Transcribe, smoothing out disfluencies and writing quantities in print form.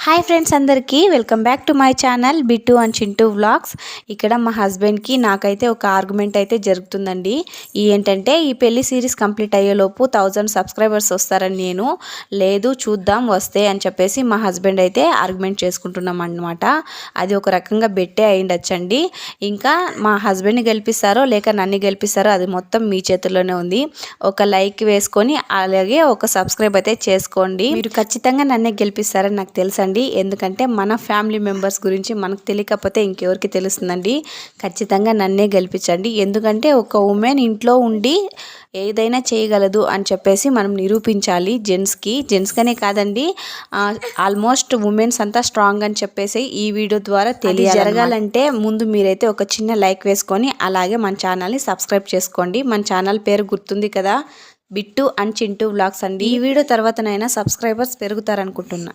Hi friends, అందరికీ welcome back to my channel Bittu and Chintu vlogs. ఇక్కడ మా హస్బెండ్కి నాకైతే ఒక ఆర్గ్యుమెంట్ అయితే జరుగుతుందండి. ఏంటంటే ఈ పెళ్లి సిరీస్ కంప్లీట్ అయ్యేలోపు 1000 సబ్స్క్రైబర్స్ వస్తారని నేను లేదు చూద్దాం వస్తే అని చెప్పేసి మా హస్బెండ్ అయితే ఆర్గ్యుమెంట్ చేసుకుంటున్నాం అన్నమాట. అది ఒక రకంగా బెట్టే అయ్యిండొచ్చండి. ఇంకా మా హస్బెండ్ని గెలిపిస్తారో లేక నన్ను గెలిపిస్తారో అది మొత్తం మీ చేతుల్లోనే ఉంది. ఒక లైక్ వేసుకొని అలాగే ఒక సబ్స్క్రైబ్ అయితే చేసుకోండి. మీరు ఖచ్చితంగా నన్నే గెలిపిస్తారని నాకు తెలుసండి. ఎందుకంటే మన ఫ్యామిలీ మెంబర్స్ గురించి మనకు తెలియకపోతే ఇంకెవరికి తెలుస్తుందండి. ఖచ్చితంగా నన్నే గెలిపించండి. ఎందుకంటే ఒక ఉమెన్ ఇంట్లో ఉండి ఏదైనా చేయగలదు అని చెప్పేసి మనం నిరూపించాలి. జెంట్స్కనే కాదండి, ఆల్మోస్ట్ ఉమెన్స్ అంతా స్ట్రాంగ్ అని చెప్పేసి ఈ వీడియో ద్వారా జరగాలంటే ముందు మీరైతే ఒక చిన్న లైక్ వేసుకొని అలాగే మన ఛానల్ని సబ్స్క్రైబ్ చేసుకోండి. మన ఛానల్ పేరు గుర్తుంది కదా, బిట్టు అండ్ చింటూ వ్లాగ్స్ అండి. ఈ వీడియో తర్వాతనైనా సబ్స్క్రైబర్స్ పెరుగుతారనుకుంటున్నా.